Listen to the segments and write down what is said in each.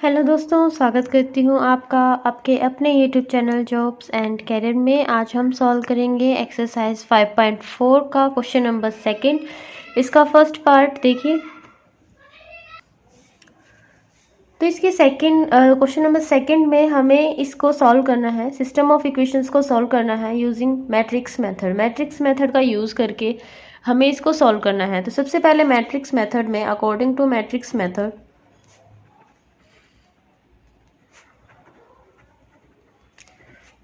Hello दोस्तों, स्वागत करती हूँ आपका आपके अपने YouTube channel jobs and career में। आज हम सॉल्व करेंगे एक्सरसाइज 5.4 का क्वेश्चन नंबर सेकंड। इसका फर्स्ट पार्ट देखिए। तो इसके सेकंड क्वेश्चन नंबर सेकंड में हमें इसको सॉल्व करना है, सिस्टम ऑफ इक्वेशंस को सॉल्व करना है using matrix method. Matrix method का यूज़ करके हमें इसको सॉल्व करना है। तो सबसे पहले मैट्रिक्स मेथड में, according to matrix method,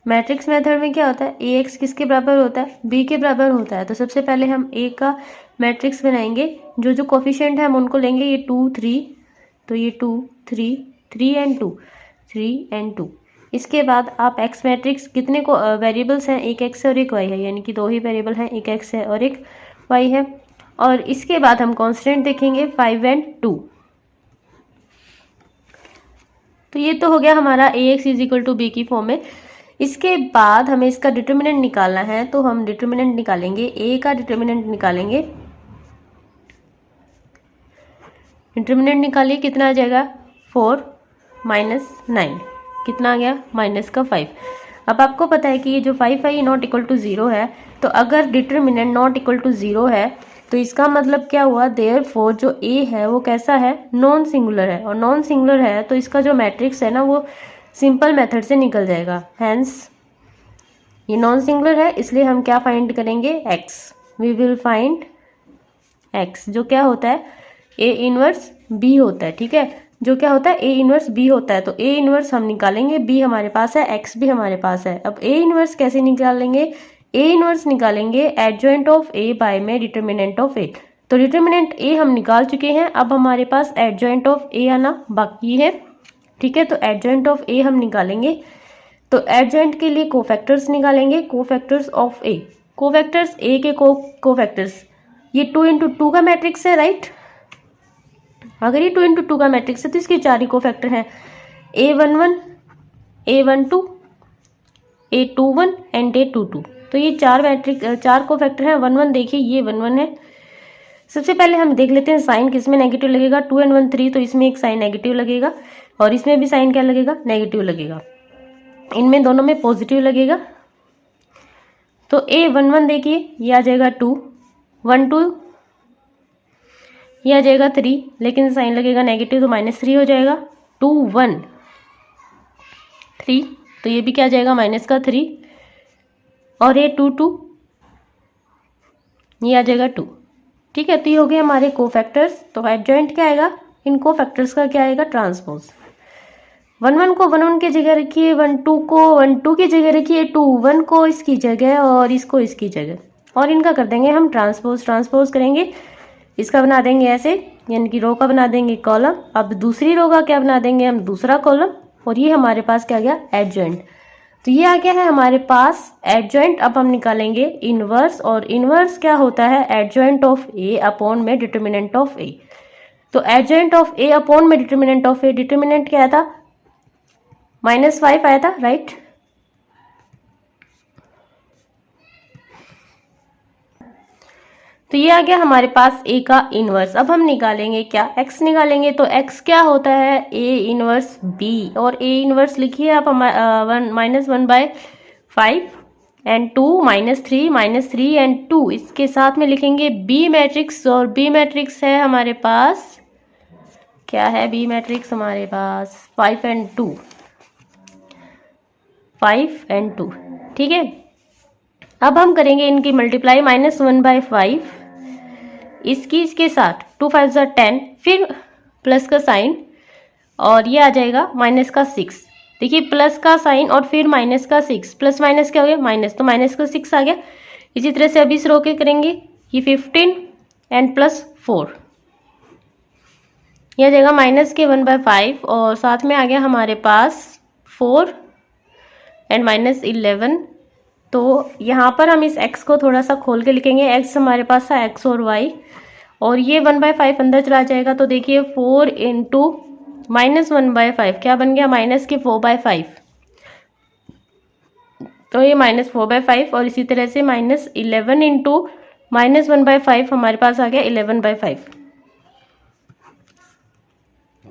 matrix method में क्या होता है, ए एक्स किसके बराबर होता है, बी के बराबर होता है। तो सबसे पहले हम ए का मैट्रिक्स बनाएंगे। जो जो कोफिशिएंट है हम उनको लेंगे, ये 2 3, तो ये 2 3 3 एंड 2 3 एंड 2। इसके बाद आप एक्स मैट्रिक्स, कितने को वेरिएबल्स हैं, एक एक्स है और एक वाई है, यानी कि दो ही वेरिएबल हैं, एक एक्स है और एक वाई है। और इसके बाद हम कॉन्स्टेंट देखेंगे 5 एंड 2। तो ये तो हो गया हमारा a x is equal to b की फॉर्म में। इसके बाद हमें इसका डिटर्मिनेंट निकालना है, तो हम डिटर्मिनेंट निकालेंगे, ए का डिटर्मिनेंट निकालेंगे। डिटर्मिनेंट निकालिए, कितना आ जाएगा 4 माइनस 9, कितना आ गया माइनस का 5। अब आपको पता है कि ये जो 5 है ये नॉट इक्वल टू 0 है। तो अगर डिटर्मिनेंट नॉट इक्वल टू 0 है तो इसका मतलब क्या हुआ, देयरफॉर जो ए है वो कैसा है, नॉन सिंगुलर है। और नॉन सिंगुलर है तो इसका जो मैट्रिक्स है ना वो सिंपल मेथड से निकल जाएगा। हैंस ये नॉन सिंगुलर है, इसलिए हम क्या फाइंड करेंगे, x. We will find x, जो क्या होता है ए इनवर्स बी होता है। ठीक है, जो क्या होता है ए इनवर्स बी होता है। तो ए इनवर्स हम निकालेंगे, बी हमारे पास है, एक्स भी हमारे पास है। अब ए इनवर्स कैसे निकालेंगे, ए इनवर्स निकालेंगे एडजॉइंट ऑफ ए बाय में डिटर्मिनेंट ऑफ ए। तो डिटर्मिनेंट ए हम निकाल चुके हैं, अब हमारे पास एडजॉइंट ऑफ ए आना बाकी है। ठीक है, तो एडजॉइंट ऑफ ए हम निकालेंगे। तो एडजॉइंट के लिए कोफैक्टर्स निकालेंगे, कोफैक्टर्स ऑफ ए। कोफैक्टर्स ए के कोफैक्टर्स, ये 2 इंटू 2 का मैट्रिक्स है, राइट। अगर ये 2 इंटू 2 का मैट्रिक्स है तो इसके 4 ही कोफैक्टर हैं, A11, A12, A21 and A22। तो ये 4 कोफैक्टर हैं। 1 1 देखिए, ये 1 1 है। सबसे पहले हम देख लेते हैं साइन किसमें नेगेटिव लगेगा। 2 एंड 1 3, तो इसमें एक साइन नेगेटिव लगेगा और इसमें भी साइन क्या लगेगा, नेगेटिव लगेगा। इनमें दोनों में पॉजिटिव लगेगा। तो A11 देखिए, ये आ जाएगा 2, 1 2, ये आ जाएगा 3, लेकिन साइन लगेगा नेगेटिव तो -3 हो जाएगा। 2 1 3, तो ये भी क्या आ जाएगा, माइनस का 3। और ये 2 2, ये आ जाएगा 2। ठीक है, तो ये हो गए हमारे कोफैक्टर्स। तो एडजॉइंट क्या आएगा, इन कोफैक्टर्स का क्या आएगा, ट्रांसपोज। 1 1 को 1 1 की जगह रखिए, 1 2 को 1 2 की जगह रखिए, 2 1 को इसकी जगह और इसको इसकी जगह, और इनका कर देंगे हम ट्रांसपोज। ट्रांसपोज करेंगे, इसका बना देंगे ऐसे, यानी कि रो का बना देंगे कॉलम। अब दूसरी रो का क्या बना देंगे हम, दूसरा कॉलम। और ये हमारे पास क्या गया, एडजॉइंट। तो ये आ गया है हमारे पास एडजॉइंट। अब हम निकालेंगे इनवर्स, और इनवर्स क्या होता है, एडजॉइंट ऑफ ए अपॉन में डिटर्मिनेंट ऑफ ए। तो एडजॉइंट ऑफ ए अपॉन में डिटर्मिनेंट ऑफ ए, डिटर्मिनेंट क्या था, -5 आया था, राइट। तो ये आ गया हमारे पास ए का इनवर्स। अब हम निकालेंगे क्या, एक्स निकालेंगे। तो एक्स क्या होता है, ए इनवर्स बी। और ए इनवर्स लिखिए आप, -1/5 एंड 2 -3 एंड 2, इसके साथ में लिखेंगे बी मैट्रिक्स। और बी मैट्रिक्स है हमारे पास, क्या है बी मैट्रिक्स हमारे पास, 5 एंड 2, 5 एंड 2। ठीक है, अब हम करेंगे इनकी मल्टीप्लाई, -1/5 इसके साथ, 2 5 10, फिर प्लस का साइन, और ये आ जाएगा -6। देखिए, प्लस का साइन और फिर -6, प्लस माइनस क्या हो गया, माइनस, तो -6 आ गया। इसी तरह से अभी इस रो के करेंगे, ये 15 एंड +4, ये आ जाएगा -1/5, और साथ में आ गया हमारे पास 4 एंड -11। तो यहाँ पर हम इस x को थोड़ा सा खोल के लिखेंगे, x हमारे पास है x और y, और ये 1/5 अंदर चला जाएगा। तो देखिए 4 इंटू -1/5 क्या बन गया, -4/5। तो ये -4/5, और इसी तरह से -11 इंटू -1/5 हमारे पास आ गया 11/5।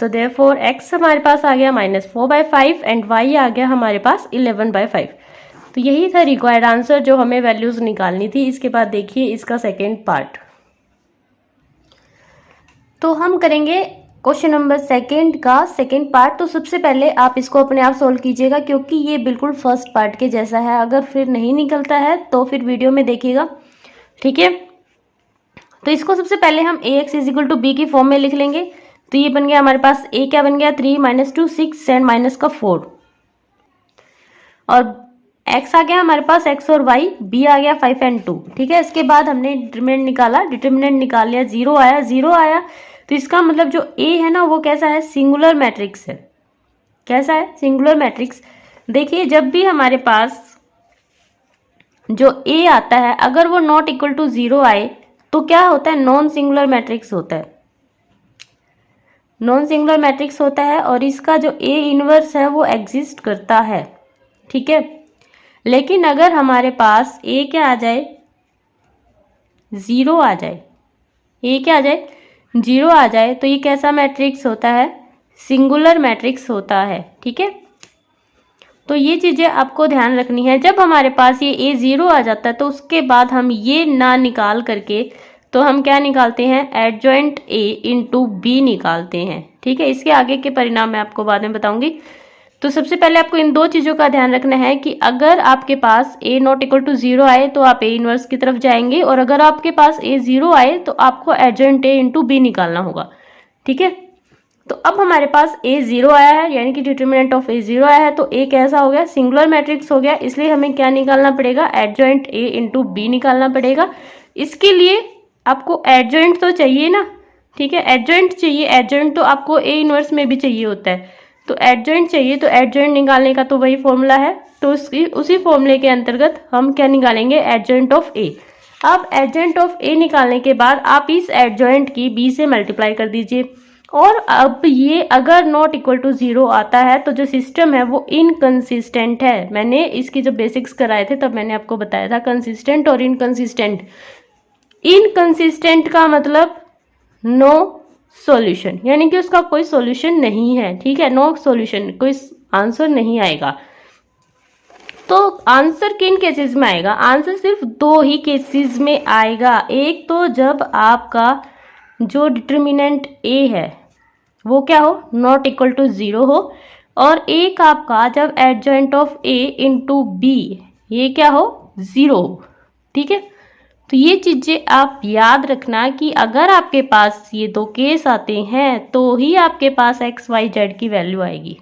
तो देयरफॉर x हमारे पास आ गया -4/5 एंड y आ गया हमारे पास 11/5। तो यही था रिक्वायर्ड आंसर जो हमें वैल्यूज निकालनी थी। इसके बाद देखिए इसका सेकेंड पार्ट। तो हम करेंगे क्वेश्चन नंबर सेकेंड का सेकेंड पार्ट। तो सबसे पहले आप इसको अपने आप सोल्व कीजिएगा क्योंकि ये बिल्कुल फर्स्ट पार्ट के जैसा है। अगर फिर नहीं निकलता है तो फिर वीडियो में देखिएगा, ठीक है। तो इसको सबसे पहले हम ax = b की फॉर्म में लिख लेंगे। तो ये बन गया हमारे पास a क्या बन गया 3 - 2 6 एंड माइनस का 4 और x आ गया हमारे पास x और y, b आ गया 5 एंड 2, ठीक है। इसके बाद हमने डिटरमिनेंट निकाला, डिटरमिनेंट निकाल लिया, 0 आया, 0 आया। तो इसका मतलब जो a है ना वो कैसा है, सिंगुलर मैट्रिक्स है। कैसा है, सिंगुलर मैट्रिक्स। देखिए जब भी हमारे पास जो a आता है अगर वो नॉट इक्वल टू 0 आए तो क्या होता है, नॉन सिंगुलर मैट्रिक्स होता है। नॉन सिंगुलर मैट्रिक्स होता है और इसका जो a इनवर्स है वो एग्जिस्ट करता है, ठीक है। लेकिन अगर हमारे पास a क्या आ जाए, 0 आ जाए, a क्या आ जाए, 0 आ जाए, तो ये कैसा मैट्रिक्स होता है, सिंगुलर मैट्रिक्स होता है, ठीक है। तो ये चीजें आपको ध्यान रखनी है। जब हमारे पास ये a 0 आ जाता है तो उसके बाद हम ये ना निकाल करके तो हम क्या निकालते हैं, एडजॉइंट a इंटू b निकालते हैं, ठीक है। इसके आगे के परिणाम मैं आपको बाद में बताऊंगी। तो सबसे पहले आपको इन दो चीजों का ध्यान रखना है कि अगर आपके पास a नॉट इक्वल टू 0 आए तो आप a इनवर्स की तरफ जाएंगे और अगर आपके पास a 0 आए तो आपको एडजॉइंट a इंटू b निकालना होगा, ठीक है। तो अब हमारे पास a 0 आया है यानी कि डिटरमिनेंट ऑफ a 0 आया है तो a कैसा हो गया, सिंगुलर मैट्रिक्स हो गया। इसलिए हमें क्या निकालना पड़ेगा, एडजॉइंट a इंटू b निकालना पड़ेगा। इसके लिए आपको एडजॉइंट तो चाहिए ना, ठीक है, एडजॉइंट चाहिए। एडजॉइंट तो आपको a इनवर्स में भी चाहिए होता है, तो एडजॉइंट चाहिए। तो एडजॉइंट निकालने का तो वही फॉर्मूला है, तो उसी फॉर्मूले के अंतर्गत हम क्या निकालेंगे, एडजॉइंट ऑफ a। अब एडजॉइंट ऑफ a निकालने के बाद आप इस एडजॉइंट की b से मल्टीप्लाई कर दीजिए। और अब ये अगर नॉट इक्वल टू 0 आता है तो जो सिस्टम है वो इनकंसिस्टेंट है। मैंने इसकी जब बेसिक्स कराए थे तब मैंने आपको बताया था कंसिस्टेंट और इनकंसिस्टेंट। इनकंसिस्टेंट का मतलब नो सॉल्यूशन, यानी कि उसका कोई सॉल्यूशन नहीं है, ठीक है, नो सॉल्यूशन, कोई आंसर नहीं आएगा। तो आंसर किन केसेस में आएगा, आंसर सिर्फ दो ही केसेस में आएगा। एक तो जब आपका जो डिटरमिनेंट a है वो क्या हो, नॉट इक्वल टू 0 हो, और एक आपका जब adjoint of a into b ये क्या हो, 0 हो, ठीक है। तो ये चीजें आप याद रखना कि अगर आपके पास ये दो केस आते हैं तो ही आपके पास x y z की वैल्यू आएगी।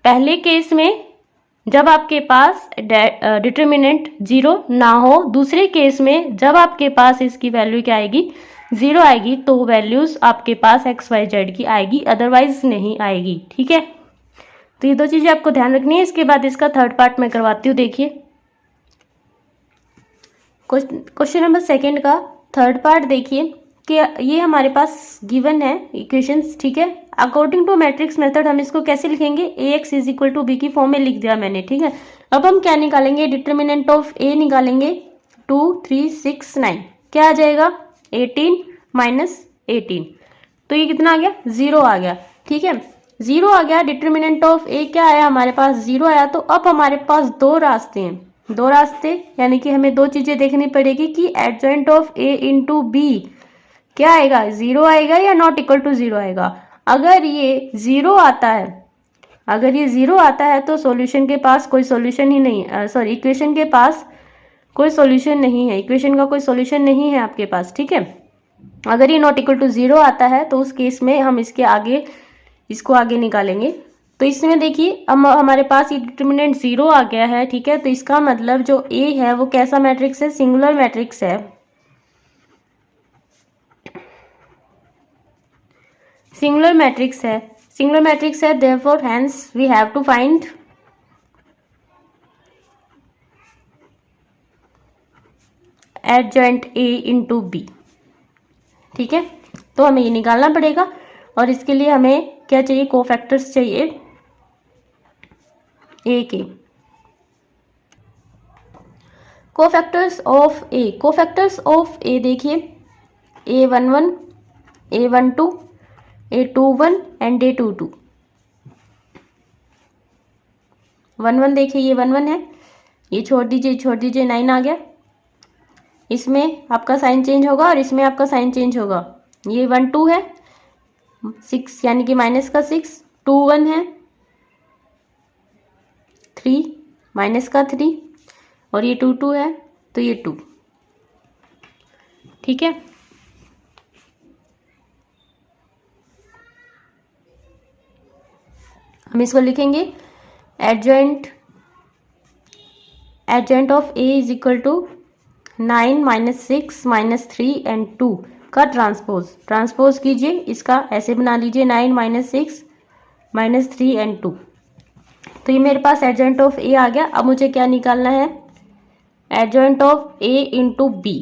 पहले केस में जब आपके पास डिटरमिनेंट 0 ना हो, दूसरे केस में जब आपके पास इसकी वैल्यू क्या आएगी, 0 आएगी, तो वैल्यूज आपके पास x y z की आएगी, अदरवाइज नहीं आएगी, ठीक है। तो ये दो चीजें आपको ध्यान रखनी है। इसके बाद इसका थर्ड पार्ट मैं करवाती हूँ। देखिए क्वेश्चन नंबर सेकेंड का थर्ड पार्ट देखिए कि ये हमारे पास गिवन है इक्वेशंस, ठीक है। अकॉर्डिंग टू मैट्रिक्स मेथड हम इसको कैसे लिखेंगे, ax = b की फॉर्म में लिख दिया मैंने, ठीक है। अब हम क्या निकालेंगे, डिटरमिनेंट ऑफ a निकालेंगे, 2 3 6 9 क्या आ जाएगा, 18 - 18। तो ये कितना आ गया, 0 आ गया, ठीक है, 0 आ गया। डिटरमिनेंट ऑफ a क्या आया हमारे पास, 0 आया। तो अब हमारे पास दो रास्ते हैं, दो रास्ते, यानी कि हमें दो चीजें देखनी पड़ेगी कि adjoint of a into b क्या आएगा, 0 आएगा या नॉट इक्वल टू 0 आएगा। अगर ये 0 आता है, अगर ये 0 आता है तो सॉल्यूशन के पास कोई सॉल्यूशन ही नहीं, सॉरी इक्वेशन के पास कोई सॉल्यूशन नहीं है, इक्वेशन का कोई सॉल्यूशन नहीं है आपके पास, ठीक है। अगर ये नॉट इक्वल टू 0 आता है तो उस केस में हम इसके आगे इसको आगे निकालेंगे। तो इसमें देखिए अब हमारे पास ये डिटरमिनेंट 0 आ गया है, ठीक है। तो इसका मतलब जो a है वो कैसा मैट्रिक्स है, सिंगुलर मैट्रिक्स है, सिंगुलर मैट्रिक्स है, सिंगुलर मैट्रिक्स है। Therefore hence we have to find adjoint a into b, ठीक है। तो हमें ये निकालना पड़ेगा और इसके लिए हमें क्या चाहिए, कोफैक्टर्स चाहिए a के। Cofactors of a, cofactors of a देखिए a11 a12 A21 and A22। 1 1 देखिए, ये 1 1 है, ये छोड़ दीजिए 9 आ गया। इसमें आपका साइन चेंज होगा और इसमें आपका साइन चेंज होगा। ये 1 2 है, 6 यानी कि माइनस का 6, 2 1 है, 3 माइनस का 3, और ये 2 2 है तो ये 2। ठीक है, हम इसको लिखेंगे adjoint of A is equal to 9 minus 6 minus 3 and 2 का ट्रांसपोज कीजिए। इसका ऐसे बना लीजिए 9 माइनस 6 माइनस 3 एंड 2। तो ये मेरे पास एडजॉइंट ऑफ ए आ गया। अब मुझे क्या निकालना है, adjoint of A into B.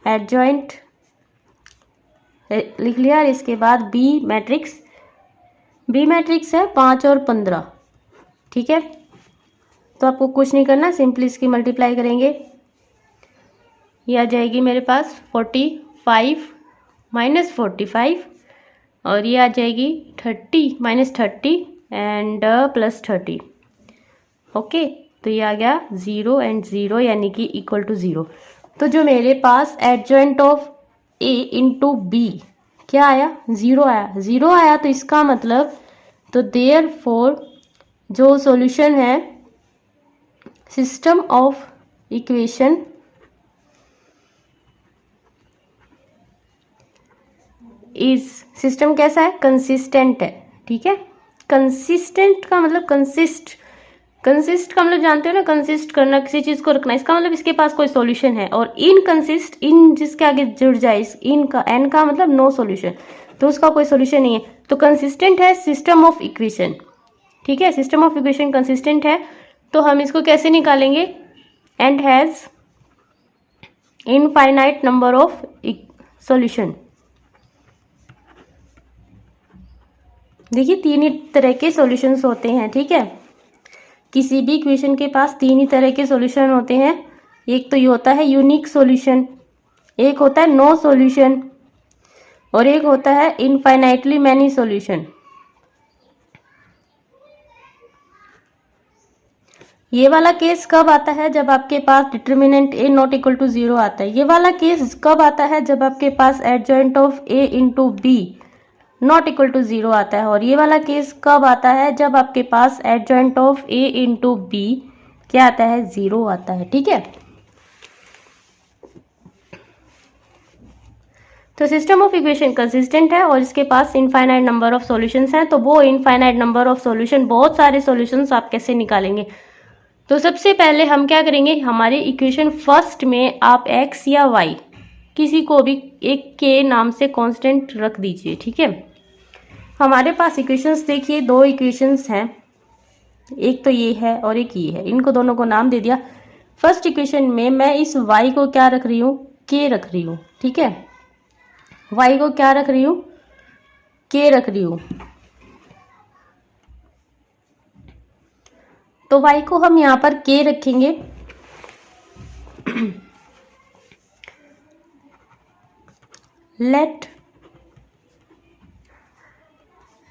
Adjoint लिख लिया, इसके बाद बी मैट्रिक्स है 5 और 15। ठीक है, तो आपको कुछ नहीं करना, सिंपली इसकी मल्टीप्लाई करेंगे। ये आ जाएगी मेरे पास 45 माइनस 45, और ये आ जाएगी 30 माइनस 30 एंड प्लस 30। ओके, तो ये आ गया 0 एंड 0 यानी कि इक्वल टू 0। तो जो मेरे पास adjoint of A into b क्या आया, 0 आया। 0 आया तो इसका मतलब, तो देयरफॉर जो सॉल्यूशन है system of equation is, system कैसा है, कंसिस्टेंट है। ठीक है, कंसिस्टेंट का मतलब कंसिस्ट का मतलब जानते हो ना, कंसिस्ट करना, किसी चीज को रखना, इसका मतलब इसके पास कोई सॉल्यूशन है। और इनकंसिस्ट, इन जिसके आगे जुड़ जाए इस इन का, एन का मतलब नो सॉल्यूशन, तो उसका कोई सॉल्यूशन नहीं है। तो कंसिस्टेंट है सिस्टम ऑफ इक्वेशन। ठीक है, सिस्टम ऑफ इक्वेशन कंसिस्टेंट है, तो हम इसको कैसे निकालेंगे, and has infinite number of solution. देखिए 3 ही तरह के सॉल्यूशंस होते हैं। ठीक है, किसी भी इक्वेशन के पास 3 ही तरह के सॉल्यूशन होते हैं। एक तो ये होता है यूनिक सॉल्यूशन, एक होता है नो सॉल्यूशन, और एक होता है इनफाइनाइटली मैनी सॉल्यूशन। ये वाला केस कब आता है, जब आपके पास determinant a not equal to 0 आता है। ये वाला केस कब आता है, जब आपके पास adjoint of A into b not equal to 0 आता है। और ये वाला केस कब आता है, जब आपके पास adjoint of A into b क्या आता है, 0 आता है। ठीक है, तो सिस्टम ऑफ इक्वेशन कंसिस्टेंट है और इसके पास इनफाइनाइट नंबर ऑफ सॉल्यूशंस हैं। तो वो इनफाइनाइट नंबर ऑफ सॉल्यूशन, बहुत सारे सॉल्यूशंस आप कैसे निकालेंगे। तो सबसे पहले हम क्या करेंगे, हमारे इक्वेशन फर्स्ट में आप x या y किसी को भी एक के नाम से कांस्टेंट रख दीजिए। ठीक है, हमारे पास इक्वेशंस देखिए, 2 इक्वेशंस हैं, एक तो ये है और एक ये है, इनको दोनों को नाम दे दिया। फर्स्ट इक्वेशन में मैं इस y को क्या रख रही हूँ, k रख रही हूँ। ठीक है, y को क्या रख रही हूँ, k रख रही हूँ। तो y को हम यहाँ पर k रखेंगे।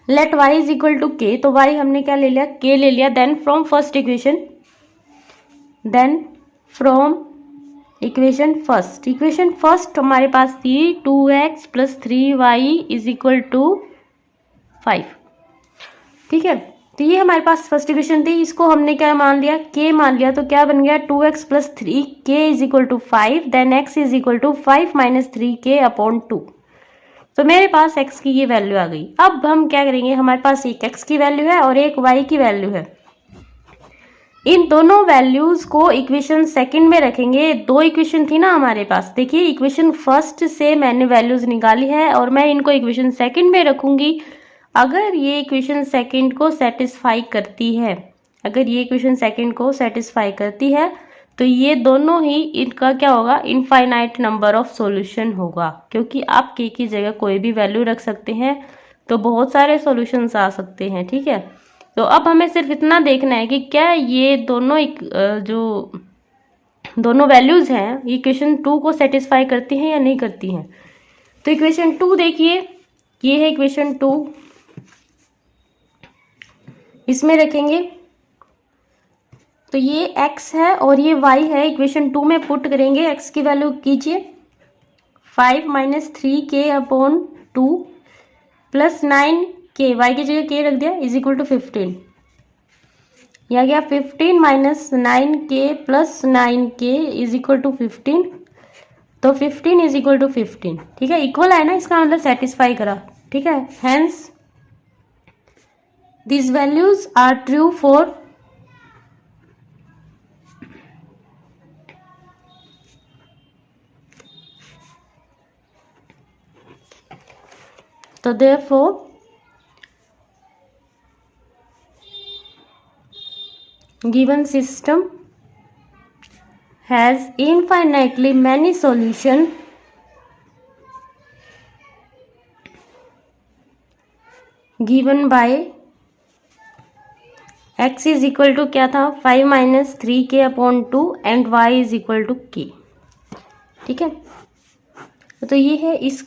Let y is equal to k। तो y हमने क्या ले लिया, k ले लिया। Then from first equation, equation first हमारे पास थी 2x plus 3y is equal to 5। ठीक है, तो ये हमारे पास फर्स्ट इक्वेशन थी, इसको हमने क्या मान लिया, k मान लिया। तो क्या बन गया, 2x plus 3k is equal to 5, then x is equal to 5 minus 3k upon 2। तो मेरे पास x की ये वैल्यू आ गई। अब हम क्या करेंगे, हमारे पास एक x की वैल्यू है और एक y की वैल्यू है। इन दोनों वैल्यूज को इक्वेशन सेकंड में रखेंगे। 2 इक्वेशन थी ना हमारे पास, देखिए इक्वेशन फर्स्ट से मैंने वैल्यूज निकाली है और मैं इनको इक्वेशन सेकंड में रखूंगी। अगर ये इक्वेशन सेकंड को सेटिस्फाई करती है, अगर ये इक्वेशन सेकंड को सेटिस्फाई करती है, तो ये दोनों ही इनका क्या होगा, इनफाइनाइट नंबर ऑफ सॉल्यूशन होगा, क्योंकि आप k की जगह कोई भी वैल्यू रख सकते हैं, तो बहुत सारे सॉल्यूशंस आ सकते हैं। ठीक है, तो अब हमें सिर्फ इतना देखना है कि क्या ये दोनों जो दोनों वैल्यूज हैं इक्वेशन 2 को सेटिस्फाई करती हैं या नहीं करती हैं। तो इक्वेशन 2 देखिए, ये है इक्वेशन 2, इसमें रखेंगे तो ये x है और ये y है, इक्वेशन 2 में पुट करेंगे। x की वैल्यू कीजिए 5 minus 3k upon 2 plus 9k, y की जगह k रख दिया, इज इक्वल टू 15। यह गया 15 minus 9k plus 9k is equal to 15, तो 15 इज इक्वल टू 15। ठीक है, इक्वल है ना, इसका मतलब सेटिस्फाई करा। ठीक है, hence these values are true for so therefore given system has infinitely many solutions given by x is equal to क्या था 5 minus 3k upon 2 and y is equal to k। ठीक है, तो ये है इस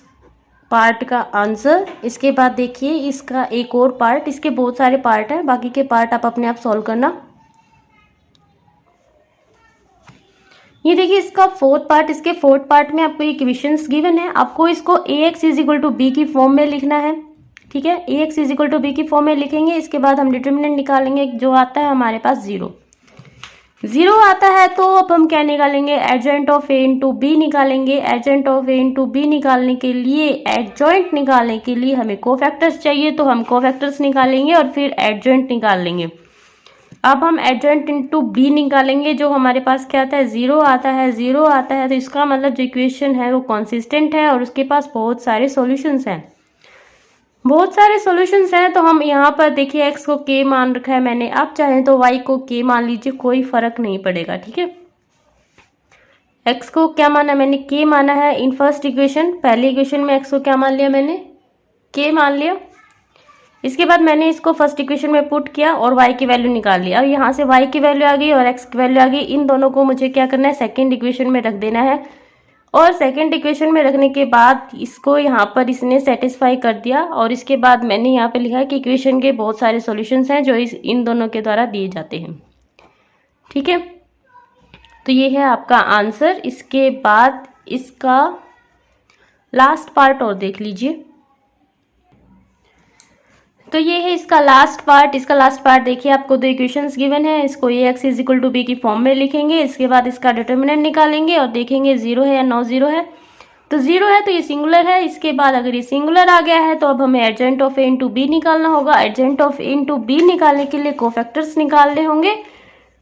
पार्ट का आंसर। इसके बाद देखिए इसका एक और पार्ट, इसके बहुत सारे पार्ट हैं, बाकी के पार्ट आप अपने आप सॉल्व करना। ये देखिए इसका फोर्थ पार्ट, इसके फोर्थ पार्ट में आपको इक्वेशंस गिवन है, आपको इसको ax is equal to b की फॉर्म में लिखना है। ठीक है, ax is equal to b की फॉर्म में लिखेंगे। इसके बाद हम डिटर्मिनेंट निकालेंगे, जो आता है हमारे पास 0 आता है, तो अब हम क्या निकालेंगे, adjoint of a into b निकालेंगे। Adjoint of a into B निकालने के लिए, एडजॉइंट निकालने के लिए हमें कोफैक्टर्स चाहिए, तो हम कोफैक्टर्स निकालेंगे और फिर एडजॉइंट निकाल लेंगे। अब हम एडजॉइंट इंटू बी निकालेंगे, जो हमारे पास क्या आता है 0 आता है। 0 आता है तो इसका मतलब जो इक्वेशन है वो कॉन्सिस्टेंट है और उसके पास बहुत सारे सॉल्यूशंस हैं। बहुत सारे सॉल्यूशंस हैं, तो हम यहाँ पर देखिए x को k मान रखा है मैंने, आप चाहें तो y को k मान लीजिए, कोई फर्क नहीं पड़ेगा। ठीक है, x को क्या माना मैंने, k माना है इन फर्स्ट इक्वेशन। पहली इक्वेशन में x को क्या मान लिया मैंने, k मान लिया। इसके बाद मैंने इसको फर्स्ट इक्वेशन में पुट किया और y की वैल्यू निकाल ली। अब यहाँ से y की वैल्यू आ गई और x की वैल्यू आ गई, इन दोनों को मुझे क्या करना है, सेकेंड इक्वेशन में रख देना है। और सेकेंड इक्वेशन में रखने के बाद इसको यहाँ पर इसने सेटिस्फाई कर दिया और इसके बाद मैंने यहाँ पे लिखा है कि इक्वेशन के बहुत सारे सॉल्यूशंस हैं जो इन दोनों के द्वारा दिए जाते हैं। ठीक है, तो ये है आपका आंसर। इसके बाद इसका लास्ट पार्ट और देख लीजिए, तो ये है इसका लास्ट पार्ट। इसका लास्ट पार्ट देखिए, आपको दो इक्वेशंस गिवन है, इसको ax is equal to b की फॉर्म में लिखेंगे। इसके बाद इसका डिटर्मिनेंट निकालेंगे और देखेंगे 0 है या नो 0 है। तो 0 है तो ये सिंगुलर है। इसके बाद अगर ये सिंगुलर आ गया है तो अब हमें adjoint of a into B निकालना होगा। Adjoint of a into B निकालने के लिए कोफैक्टर्स निकालने होंगे।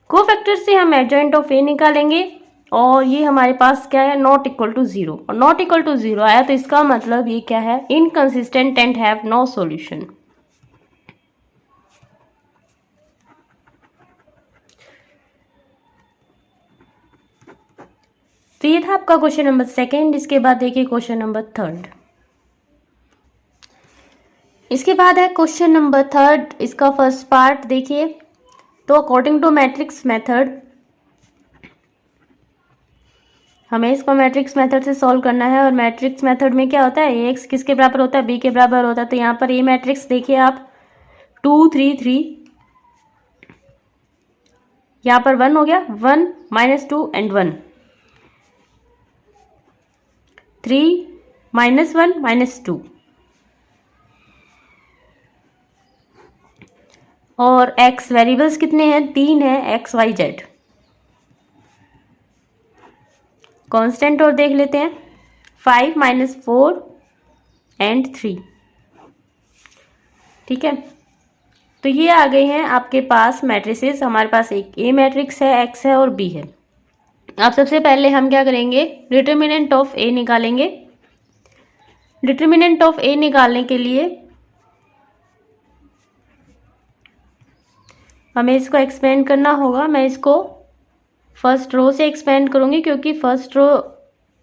कोफैक्टर्स से हम एडजॉइंट ऑफ a निकालेंगे और ये हमारे पास क्या है, नॉट इक्वल टू 0। और नॉट इक्वल टू 0 आया तो इसका मतलब ये क्या है, inconsistent and have no solution. तो ये था आपका क्वेश्चन नंबर सेकेंड। इसके बाद देखिए क्वेश्चन नंबर थर्ड। इसके बाद है क्वेश्चन नंबर थर्ड। इसका फर्स्ट पार्ट देखिए, तो अकॉर्डिंग टू मैट्रिक्स मेथड हमें इसको मैट्रिक्स मेथड से सॉल्व करना है। और मैट्रिक्स मेथड में क्या होता है, ax किसके बराबर होता है, b के बराबर होता है। तो यहाँ पर ये मैट्रिक्स देखिए आप 2 3 3, यहाँ पर 1 हो गया, 1 -2 एंड 1, 3 -1 -2, और x वेरिएबल्स कितने हैं, 3 है, x y z। कांस्टेंट और देख लेते हैं, 5 -4 एंड 3। ठीक है, तो ये आ गए हैं आपके पास मैट्रिसेस। हमारे पास एक ए मैट्रिक्स है, x है और b है। अब सबसे पहले हम क्या करेंगे, डिटर्मिनेंट ऑफ a निकालेंगे। डिटर्मिनेंट ऑफ a निकालने के लिए हमें इसको एक्सपेंड करना होगा। मैं इसको फर्स्ट रो से एक्सपेंड करूंगी क्योंकि फर्स्ट रो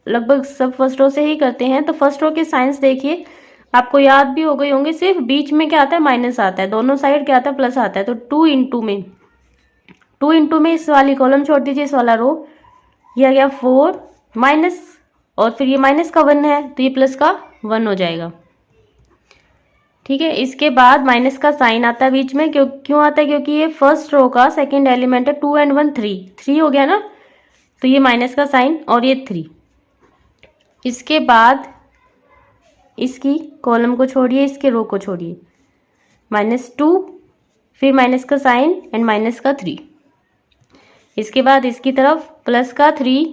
लगभग सब फर्स्ट रो से ही करते हैं। तो फर्स्ट रो के साइंस देखिए, आपको याद भी हो गई होंगे, सिर्फ बीच में क्या आता है, माइनस आता है, दोनों साइड क्या आता है, प्लस आता है। तो 2 इंटू में इस वाली कॉलम छोड़ दीजिए, इस वाला रो, ये आ गया 4 माइनस, और फिर ये माइनस का 1 है तो ये प्लस का 1 हो जाएगा। ठीक है। इसके बाद माइनस का साइन आता है बीच में, क्यों आता है? क्योंकि ये फर्स्ट रो का सेकंड एलिमेंट है। 2 and 1 3 हो गया ना, तो ये माइनस का साइन और ये 3। इसके बाद इसकी कॉलम को छोड़िए, इसके रो को छोड़िए, -2, फिर माइनस का साइन एंड माइनस का 3। इसके बाद इसकी तरफ प्लस का 3,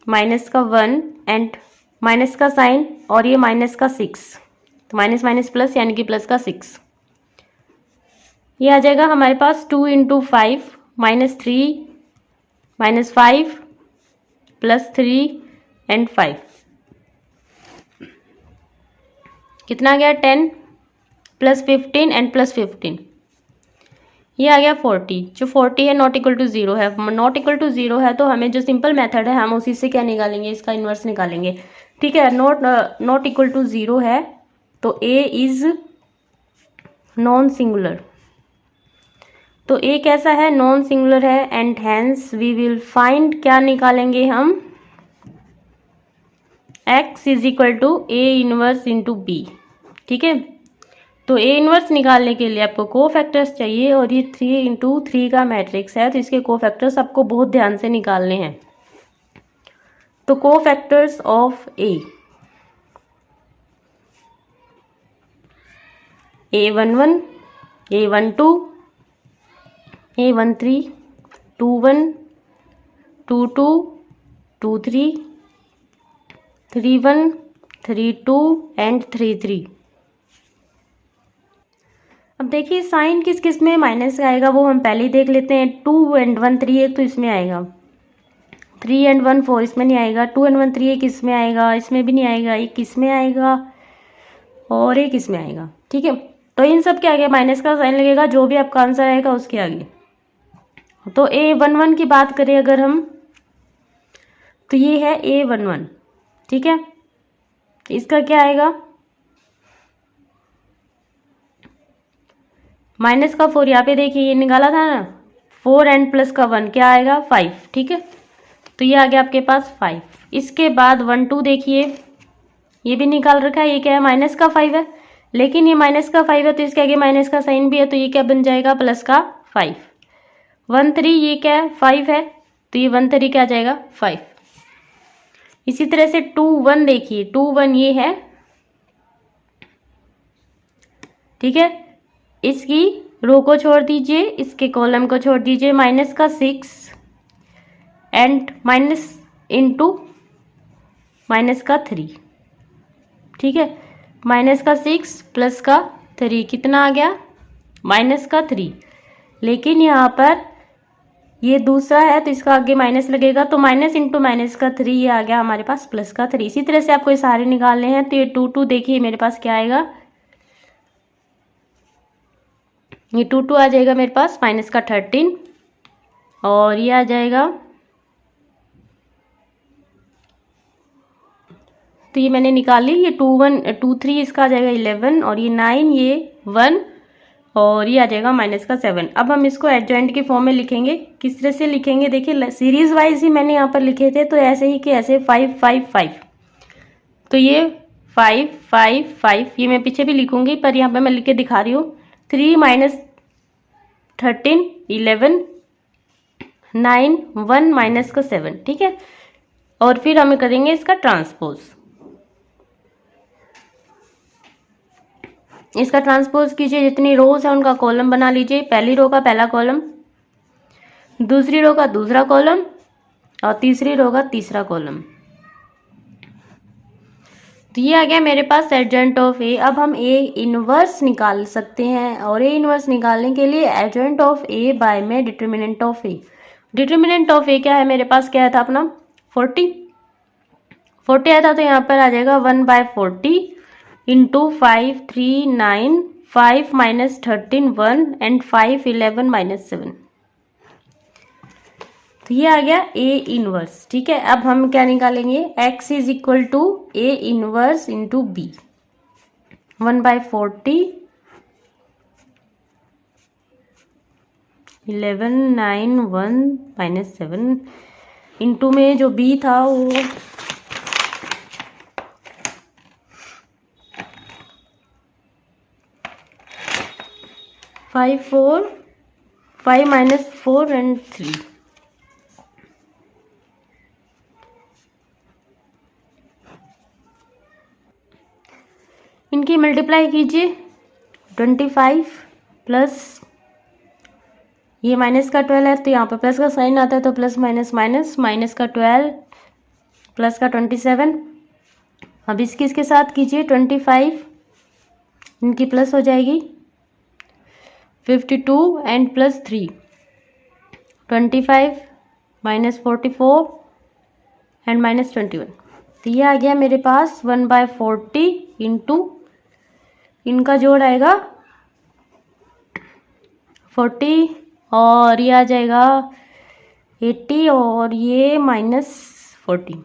माइनस का 1 एंड माइनस का साइन और ये माइनस का 6, तो माइनस माइनस प्लस यानी कि प्लस का 6। ये आ जाएगा हमारे पास 2 × 5 -3 -5 +3 एंड 5 कितना आ गया? 10 +15 एंड +15, ये आ गया 40। जो 40 है नॉट इक्वल टू 0 है, नॉट इक्वल टू 0 है तो हमें जो सिंपल मेथड है हम उसी से क्या निकालेंगे? इसका इन्वर्स निकालेंगे। ठीक है, नॉट इक्वल टू 0 है तो A इज नॉन सिंगुलर। तो A कैसा है? नॉन सिंगुलर है and hence we will find, क्या निकालेंगे हम? X is equal to A inverse into B। ठीक है, तो A इनवर्स निकालने के लिए आपको कोफैक्टर्स चाहिए और ये 3 × 3 का मैट्रिक्स है, तो इसके कोफैक्टर्स आपको बहुत ध्यान से निकालने हैं। तो cofactors of A11, A12, A13, 21, 22, 23, 31, 32 and 33। अब देखिए साइन किस किस में माइनस आएगा वो हम पहले ही देख लेते हैं। 2 and 1 3 एक तो इसमें आएगा, 3 and 1 4 इसमें नहीं आएगा, 2 and 1 3 एक इसमें आएगा, इसमें भी नहीं आएगा, एक इसमें आएगा और एक इसमें आएगा। ठीक है, तो इन सब के आगे माइनस का साइन लगेगा, जो भी आपका आंसर आएगा उसके आगे। तो A11 की बात करें अगर हम, तो ये है A11। ठीक है, इसका क्या आएगा? माइनस का 4, यहाँ पे देखिए ये निकाला था ना, 4 एंड प्लस का 1 क्या आएगा? 5। ठीक है, तो ये आ गया आपके पास 5। इसके बाद 1 2 देखिए, ये भी निकाल रखा है, ये क्या है? माइनस का 5 है, लेकिन ये माइनस का 5 है तो इसके आगे माइनस का साइन भी है, तो ये क्या बन जाएगा? प्लस का 5। 1 3 ये क्या है? 5 है, तो ये 1 3 क्या आ जाएगा? 5। इसी तरह से 2 1 देखिए, 2 1 ये है। ठीक है, इसकी रो को छोड़ दीजिए, इसके कॉलम को छोड़ दीजिए, माइनस का 6 एंड माइनस इंटू माइनस का 3। ठीक है, माइनस का 6 प्लस का 3 कितना आ गया? माइनस का 3। लेकिन यहाँ पर ये दूसरा है तो इसका आगे माइनस लगेगा, तो माइनस इंटू माइनस का 3 ये आ गया हमारे पास प्लस का 3। इसी तरह से आपको ये सारे निकालने हैं। तो ये 2 2 देखिए मेरे पास क्या आएगा? ये 2 2 आ जाएगा मेरे पास माइनस का 13 और ये आ जाएगा, तो ये मैंने निकाली, ये 2 1 2 3 इसका आ जाएगा 11 और ये 9 ये 1 और ये आ जाएगा माइनस का 7। अब हम इसको एडजॉइंट के फॉर्म में लिखेंगे। किस तरह से लिखेंगे? देखिए सीरीज वाइज ही मैंने यहाँ पर लिखे थे, तो ऐसे ही कि ऐसे 5 5 5, तो ये 5 5 5 ये मैं पीछे भी लिखूंगी पर यहाँ पे मैं लिख के दिखा रही हूँ। 3 - 13 11 9 1 माइनस का 7। ठीक है, और फिर हम करेंगे इसका ट्रांसपोज। इसका ट्रांसपोज कीजिए, जितनी रोज है उनका कॉलम बना लीजिए। पहली रो का पहला कॉलम, दूसरी रो का दूसरा कॉलम और तीसरी रो का तीसरा कॉलम। तो ये आ गया मेरे पास एडजॉइंट ऑफ ए। अब हम ए इनवर्स निकाल सकते हैं और ए इनवर्स निकालने के लिए एडजॉइंट ऑफ ए बाय में determinant of a. Determinant of a क्या है मेरे पास? क्या था अपना? 40 आया था, तो यहाँ पर आ जाएगा 1/40 इंटू 5 3 9 5 - 13 1 एंड 5 11 - 7। तो ये आ गया ए इनवर्स। ठीक है, अब हम क्या निकालेंगे? x is equal to A inverse into बी। 1/40 11 9 1 - 7 इंटू में जो b था वो 5 -4 and 3। इनकी मल्टीप्लाई कीजिए। 25 प्लस ये माइनस का 12 है तो यहाँ पर प्लस का साइन आता है तो प्लस माइनस माइनस, माइनस का 12 प्लस का 27। अब इसके साथ कीजिए 25, इनकी प्लस हो जाएगी 52 and plus 3, 25 minus 44 and minus 21। तो ये आ गया मेरे पास 1/40 इंटू इनका जोड़ आएगा 40 और ये आ जाएगा 80 और ये -40।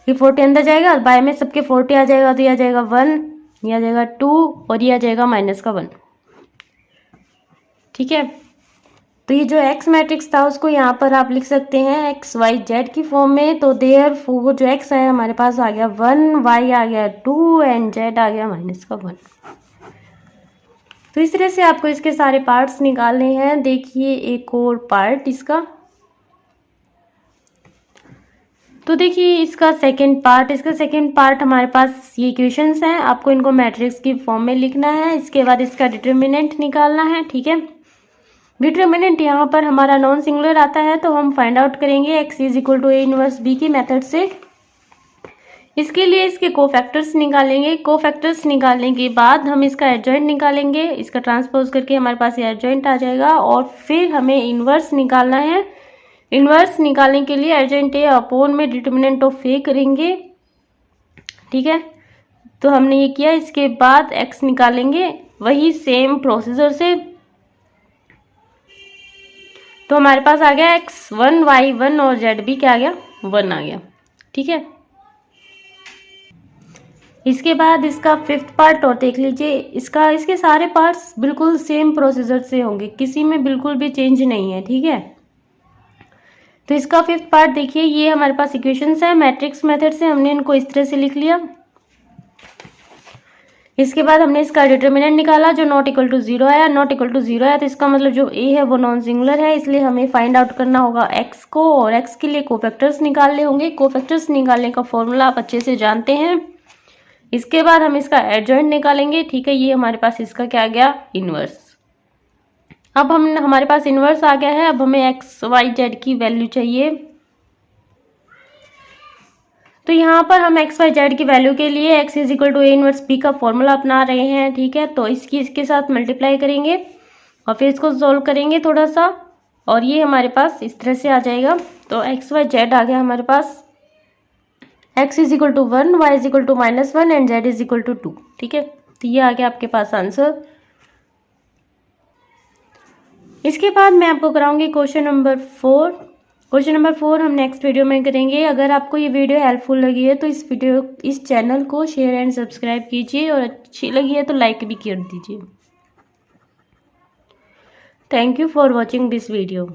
ये 40 अंदर जाएगा, बाय में सबके 40 आ जाएगा तो ये आ जाएगा 1, ये आ जाएगा 2 और ये आ जाएगा माइनस का 1। ठीक है, तो ये जो एक्स मैट्रिक्स था उसको यहाँ पर आप लिख सकते हैं XYZ की फॉर्म में। तो देयरफॉर जो एक्स है हमारे पास आ गया 1, वाई आ गया 2 एंड जेड आ गया माइनस का 1। तो इस तरह से आपको इसके सारे पार्ट्स निकालने हैं। देखिए एक और पार्ट इसका, तो देखिए इसका सेकंड पार्ट हमारे पास ये इक्वेशंस हैं, आपको इनको मैट्रिक्स की फॉर्म में लिखना है। इसके बाद इसका डिटर्मिनेंट निकालना है। ठीक है, डिटर्मिनेंट यहाँ पर हमारा नॉन सिंगुलर आता है तो हम फाइंड आउट करेंगे x = A 1b की मेथड से। इसके लिए इसके कोफैक्टर्स निकालेंगे। कोफैक्टर्स निकालने के बाद हम इसका एडजॉइंट निकालेंगे। इसका ट्रांसपोज करके हमारे पास ये एडजॉइंट आ जाएगा और फिर हमें इनवर्स निकालना है। इनवर्स निकालने के लिए एडजॉइंट A अपॉन में डिटर्मिनेंट ऑफ A करेंगे। ठीक है, तो हमने ये किया। इसके बाद x निकालेंगे वही सेम प्रोसीजर से। तो हमारे पास आ गया x1 y1 और zb क्या आ गया 1 आ गया। ठीक है, इसके बाद इसका फिफ्थ पार्ट और देख लीजिए। इसके सारे पार्ट्स बिल्कुल सेम प्रोसीजर से होंगे, किसी में बिल्कुल भी चेंज नहीं है। ठीक है, तो इसका फिफ्थ पार्ट देखिए, ये हमारे पास इक्वेशंस है। मैट्रिक्स मेथड से हमने इनको इस तरह से लिख लिया। इसके बाद हमने इसका डिटर्मिनेंट निकाला जो ≠0 आया। ≠0 आया तो इसका मतलब जो a है वो नॉन सिंगुलर है, इसलिए हमें फाइंड आउट करना होगा x को और x के लिए कोफैक्टर्स निकालने होंगे। कोफैक्टर्स निकालने का फॉर्मूला आप अच्छे से जानते हैं। इसके बाद हम इसका एडजॉइंट निकालेंगे। ठीक है, ये हमारे पास इसका क्या आ गया इनवर्स। अब हमारे पास इनवर्स आ गया है। अब हमें XYZ की वैल्यू चाहिए। तो यहाँ पर हम XYZ की वैल्यू के लिए x = A 1b का फॉर्मूला अपना रहे हैं। ठीक है, तो इसके साथ मल्टीप्लाई करेंगे और फिर इसको सोल्व करेंगे थोड़ा सा और ये हमारे पास इस तरह से आ जाएगा। तो XYZ आ गया हमारे पास x = 1, y = -1 एंड z = 2। ठीक है, तो ये आ गया आपके पास आंसर। इसके बाद मैं आपको कराऊंगी क्वेश्चन नंबर 4। क्वेश्चन नंबर 4 हम नेक्स्ट वीडियो में करेंगे। अगर आपको ये वीडियो हेल्पफुल लगी है तो इस चैनल को शेयर एंड सब्सक्राइब कीजिए और अच्छी लगी है तो लाइक भी कर दीजिए। Thank you for watching this video.